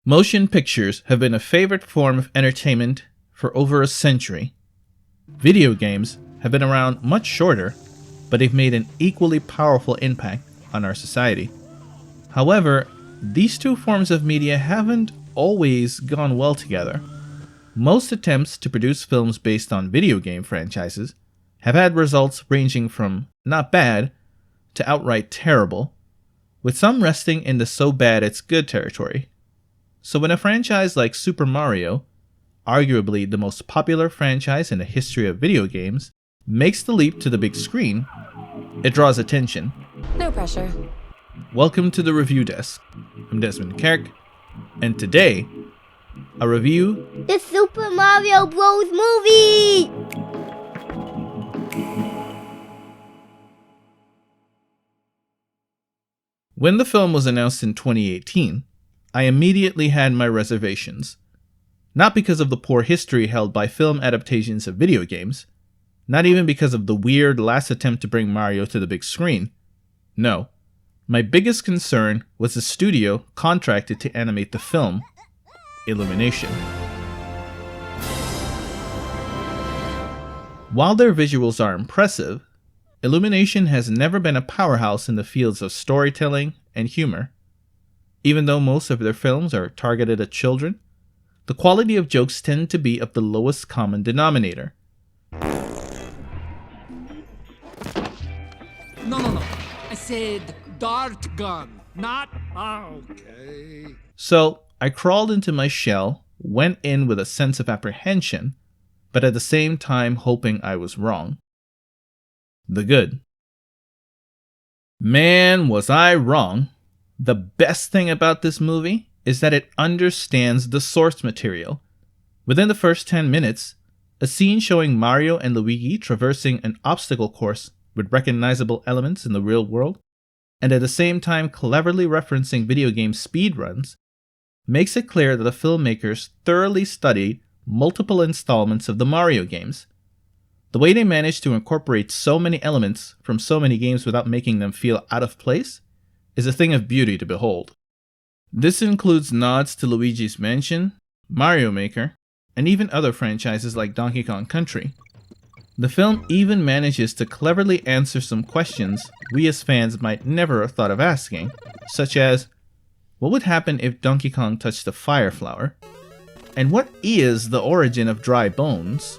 Motion pictures have been a favorite form of entertainment for over a century. Video games have been around much shorter, but they've made an equally powerful impact on our society. However, these two forms of media haven't always gone well together. Most attempts to produce films based on video game franchises have had results ranging from not bad to outright terrible, with some resting in the so bad it's good territory. So when a franchise like Super Mario, arguably the most popular franchise in the history of video games, makes the leap to the big screen, it draws attention. No pressure. Welcome to the Review Desk. I'm Desmond Kerk, and today, a review The Super Mario Bros. Movie! When the film was announced in 2018, I immediately had my reservations. Not because of the poor history held by film adaptations of video games, not even because of the weird last attempt to bring Mario to the big screen. No, my biggest concern was the studio contracted to animate the film, Illumination. While their visuals are impressive, Illumination has never been a powerhouse in the fields of storytelling and humor. Even though most of their films are targeted at children, the quality of jokes tend to be of the lowest common denominator. No. I said dart gun, not... Okay. So, I crawled into my shell, went in with a sense of apprehension, but at the same time hoping I was wrong. The good. Man, was I wrong. The best thing about this movie is that it understands the source material. Within the first 10 minutes, a scene showing Mario and Luigi traversing an obstacle course with recognizable elements in the real world, and at the same time cleverly referencing video game speedruns, makes it clear that the filmmakers thoroughly studied multiple installments of the Mario games. The way they managed to incorporate so many elements from so many games without making them feel out of place is a thing of beauty to behold. This includes nods to Luigi's Mansion, Mario Maker, and even other franchises like Donkey Kong Country. The film even manages to cleverly answer some questions we as fans might never have thought of asking, such as, what would happen if Donkey Kong touched a fire flower? And what is the origin of dry bones?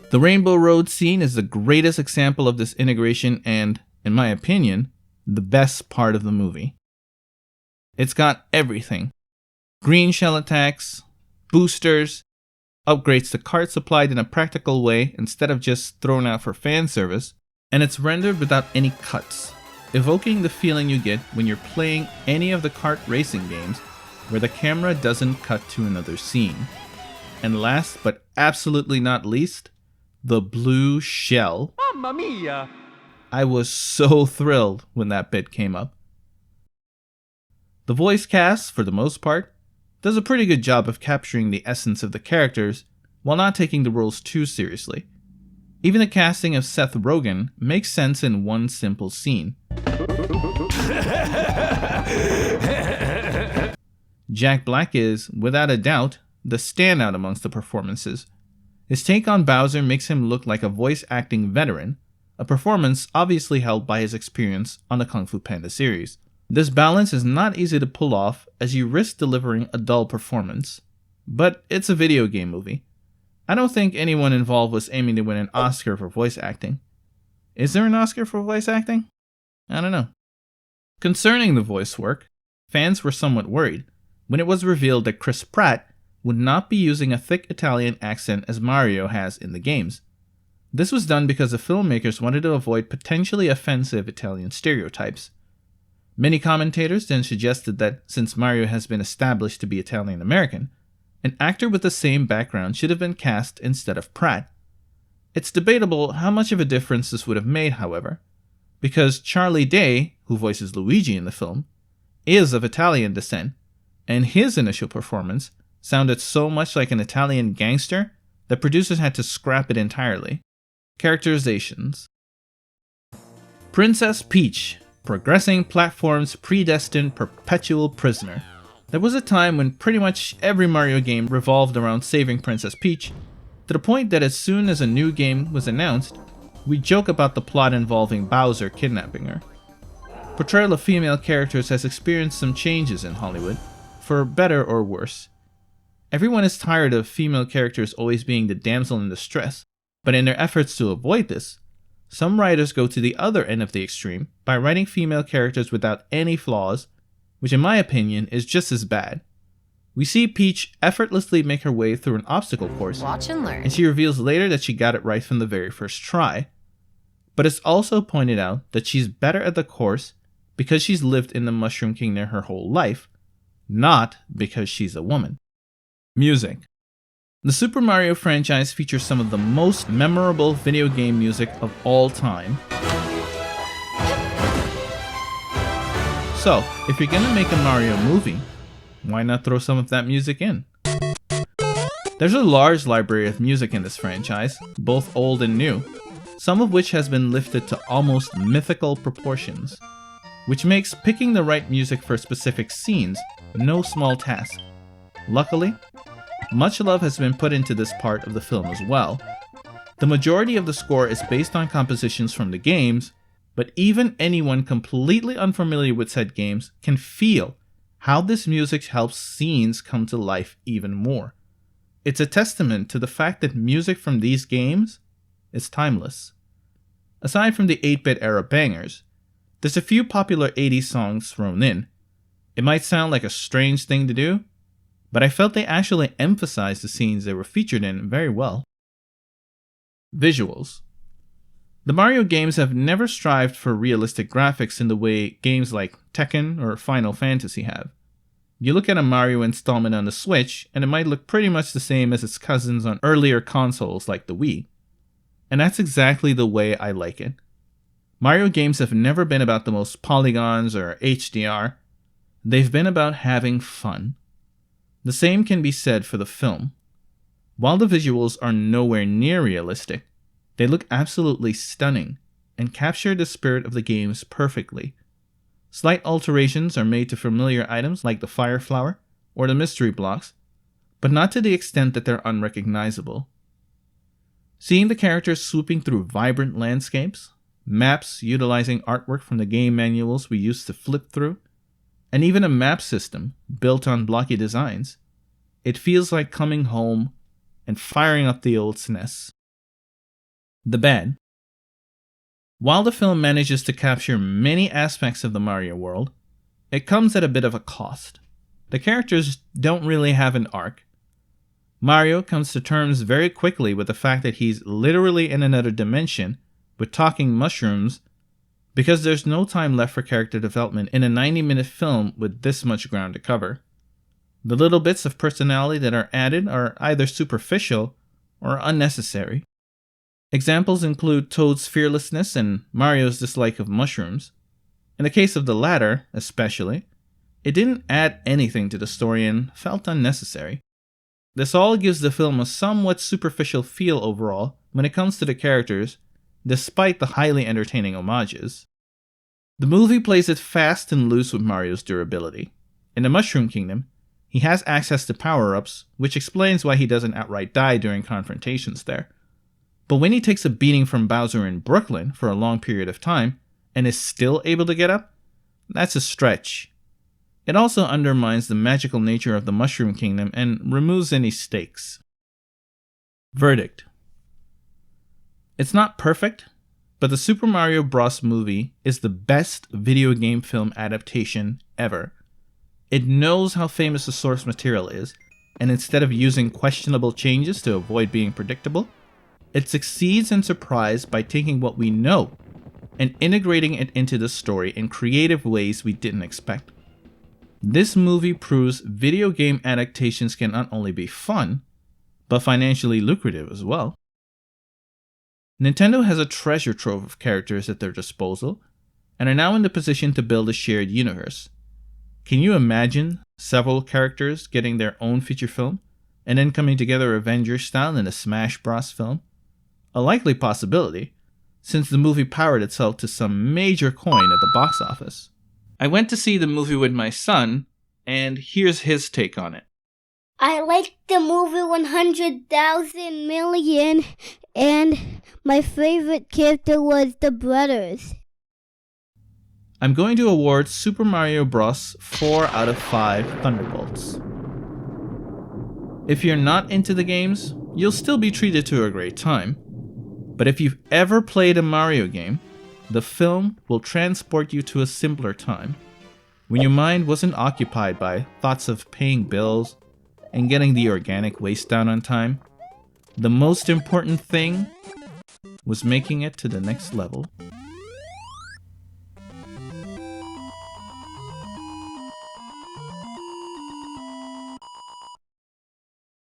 The Rainbow Road scene is the greatest example of this integration and, in my opinion, the best part of the movie. It's got everything. Green shell attacks, boosters, upgrades to cart supplied in a practical way instead of just thrown out for fan service, and it's rendered without any cuts, evoking the feeling you get when you're playing any of the kart racing games where the camera doesn't cut to another scene. And last but absolutely not least, the blue shell. Mamma mia! I was so thrilled when that bit came up. The voice cast, for the most part, does a pretty good job of capturing the essence of the characters while not taking the roles too seriously. Even the casting of Seth Rogen makes sense in one simple scene. Jack Black is, without a doubt, the standout amongst the performances. His take on Bowser makes him look like a voice acting veteran, a performance obviously held by his experience on the Kung Fu Panda series. This balance is not easy to pull off as you risk delivering a dull performance. But it's a video game movie. I don't think anyone involved was aiming to win an Oscar for voice acting. Is there an Oscar for voice acting? I don't know. Concerning the voice work, fans were somewhat worried when it was revealed that Chris Pratt would not be using a thick Italian accent as Mario has in the games. This was done because the filmmakers wanted to avoid potentially offensive Italian stereotypes. Many commentators then suggested that since Mario has been established to be Italian American, an actor with the same background should have been cast instead of Pratt. It's debatable how much of a difference this would have made, however, because Charlie Day, who voices Luigi in the film, is of Italian descent, and his initial performance sounded so much like an Italian gangster that producers had to scrap it entirely. Characterizations. Princess Peach, progressing platform's predestined perpetual prisoner. There was a time when pretty much every Mario game revolved around saving Princess Peach, to the point that as soon as a new game was announced, we joke about the plot involving Bowser kidnapping her. Portrayal of female characters has experienced some changes in Hollywood, for better or worse. Everyone is tired of female characters always being the damsel in distress, but in their efforts to avoid this, some writers go to the other end of the extreme by writing female characters without any flaws, which in my opinion is just as bad. We see Peach effortlessly make her way through an obstacle course, Watch and learn. and she reveals later that she got it right from the very first try. But it's also pointed out that she's better at the course because she's lived in the Mushroom Kingdom her whole life, not because she's a woman. Music. The Super Mario franchise features some of the most memorable video game music of all time. So, if you're gonna make a Mario movie, why not throw some of that music in? There's a large library of music in this franchise, both old and new, some of which has been lifted to almost mythical proportions, which makes picking the right music for specific scenes no small task. Luckily, much love has been put into this part of the film as well. The majority of the score is based on compositions from the games, but even anyone completely unfamiliar with said games can feel how this music helps scenes come to life even more. It's a testament to the fact that music from these games is timeless. Aside from the 8-bit era bangers, there's a few popular 80s songs thrown in. It might sound like a strange thing to do, but I felt they actually emphasized the scenes they were featured in very well. Visuals. The Mario games have never strived for realistic graphics in the way games like Tekken or Final Fantasy have. You look at a Mario installment on the Switch, and it might look pretty much the same as its cousins on earlier consoles like the Wii. And that's exactly the way I like it. Mario games have never been about the most polygons or HDR. They've been about having fun. The same can be said for the film. While the visuals are nowhere near realistic, they look absolutely stunning and capture the spirit of the games perfectly. Slight alterations are made to familiar items like the fire flower or the mystery blocks, but not to the extent that they're unrecognizable. Seeing the characters swooping through vibrant landscapes, maps utilizing artwork from the game manuals we used to flip through, and even a map system built on blocky designs, it feels like coming home and firing up the old SNES. The bad. While the film manages to capture many aspects of the Mario world, it comes at a bit of a cost. The characters don't really have an arc. Mario comes to terms very quickly with the fact that he's literally in another dimension with talking mushrooms, because there's no time left for character development in a 90-minute film with this much ground to cover. The little bits of personality that are added are either superficial or unnecessary. Examples include Toad's fearlessness and Mario's dislike of mushrooms. In the case of the latter, especially, it didn't add anything to the story and felt unnecessary. This all gives the film a somewhat superficial feel overall when it comes to the characters, despite the highly entertaining homages. The movie plays it fast and loose with Mario's durability. In the Mushroom Kingdom, he has access to power-ups, which explains why he doesn't outright die during confrontations there. But when he takes a beating from Bowser in Brooklyn for a long period of time, and is still able to get up, that's a stretch. It also undermines the magical nature of the Mushroom Kingdom and removes any stakes. Verdict. It's not perfect, but the Super Mario Bros. Movie is the best video game film adaptation ever. It knows how famous the source material is, and instead of using questionable changes to avoid being predictable, it succeeds in surprise by taking what we know and integrating it into the story in creative ways we didn't expect. This movie proves video game adaptations can not only be fun, but financially lucrative as well. Nintendo has a treasure trove of characters at their disposal, and are now in the position to build a shared universe. Can you imagine several characters getting their own feature film, and then coming together Avengers style in a Smash Bros. Film? A likely possibility, since the movie powered itself to some major coin at the box office. I went to see the movie with my son, and here's his take on it. I liked the movie 100,000 million, and my favorite character was the brothers. I'm going to award Super Mario Bros. 4 out of 5 Thunderbolts. If you're not into the games, you'll still be treated to a great time. But if you've ever played a Mario game, the film will transport you to a simpler time, when your mind wasn't occupied by thoughts of paying bills and getting the organic waste down on time. The most important thing was making it to the next level